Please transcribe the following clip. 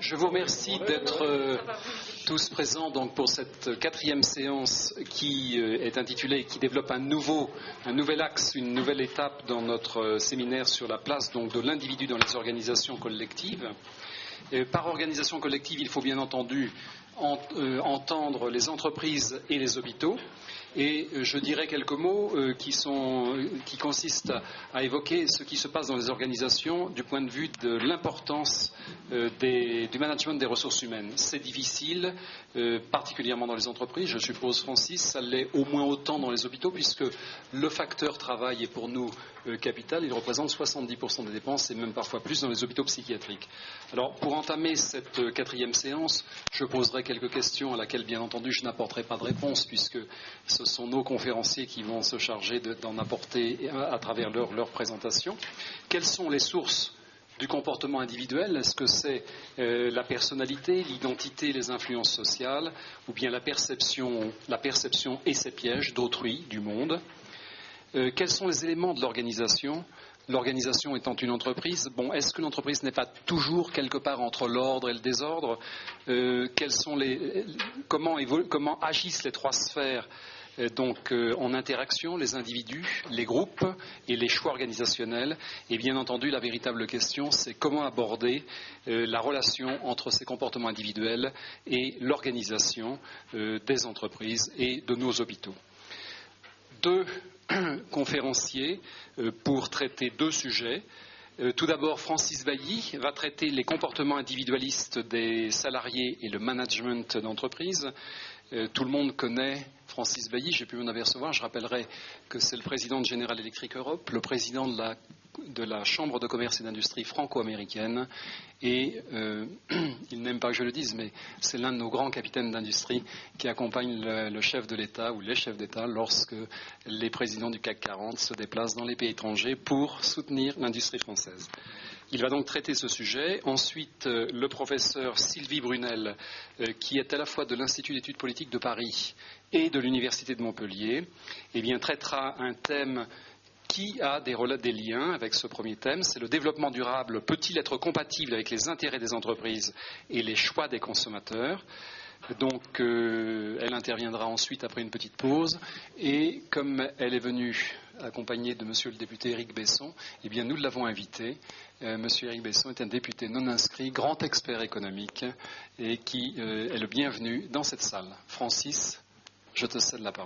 Je vous remercie d'être tous présents donc, pour cette 4e séance qui est intitulée et qui développe un nouvel axe, une nouvelle étape dans notre séminaire sur la place donc, de l'individu dans les organisations collectives. Par organisation collective, il faut bien entendu entendre les entreprises et les hôpitaux. Et je dirais quelques mots qui consistent à évoquer ce qui se passe dans les organisations du point de vue de l'importance du management des ressources humaines. C'est difficile, particulièrement dans les entreprises, je suppose, Francis, ça l'est au moins autant dans les hôpitaux, puisque le facteur travail est pour nous capital, il représente 70% des dépenses et même parfois plus dans les hôpitaux psychiatriques. Alors, pour entamer cette 4e séance, je poserai quelques questions à laquelle, bien entendu, je n'apporterai pas de réponse, puisque ce sont nos conférenciers qui vont se charger d'en apporter à travers leur présentation. Quelles sont les sources du comportement individuel? Est-ce que c'est la personnalité, l'identité, les influences sociales, ou bien la perception et ses pièges d'autrui, du monde? Quels sont les éléments de l'organisation? L'organisation étant une entreprise, est-ce que l'entreprise n'est pas toujours quelque part entre l'ordre et le désordre? Comment agissent les trois sphères en interaction, les individus, les groupes et les choix organisationnels? Et bien entendu, la véritable question, c'est comment aborder la relation entre ces comportements individuels et l'organisation des entreprises et de nos hôpitaux. Deux conférenciers pour traiter deux sujets. Tout d'abord, Francis Bailly va traiter les comportements individualistes des salariés et le management d'entreprise. Tout le monde connaît Francis Bailly, j'ai pu m'en apercevoir. Je rappellerai que c'est le président de General Electric Europe, le président de la Chambre de commerce et d'industrie franco-américaine. Et il n'aime pas que je le dise, mais c'est l'un de nos grands capitaines d'industrie qui accompagne le chef de l'État ou les chefs d'État lorsque les présidents du CAC 40 se déplacent dans les pays étrangers pour soutenir l'industrie française. Il va donc traiter ce sujet. Ensuite, le professeur Sylvie Brunel, qui est à la fois de l'Institut d'études politiques de Paris et de l'Université de Montpellier, traitera un thème qui a des liens avec ce premier thème. C'est le développement durable peut-il être compatible avec les intérêts des entreprises et les choix des consommateurs? Donc, elle interviendra ensuite après une petite pause. Et comme elle est venue accompagnée de monsieur le député Éric Besson, nous l'avons invité. Monsieur Éric Besson est un député non inscrit, grand expert économique, et qui est le bienvenu dans cette salle. Francis, je te cède la parole.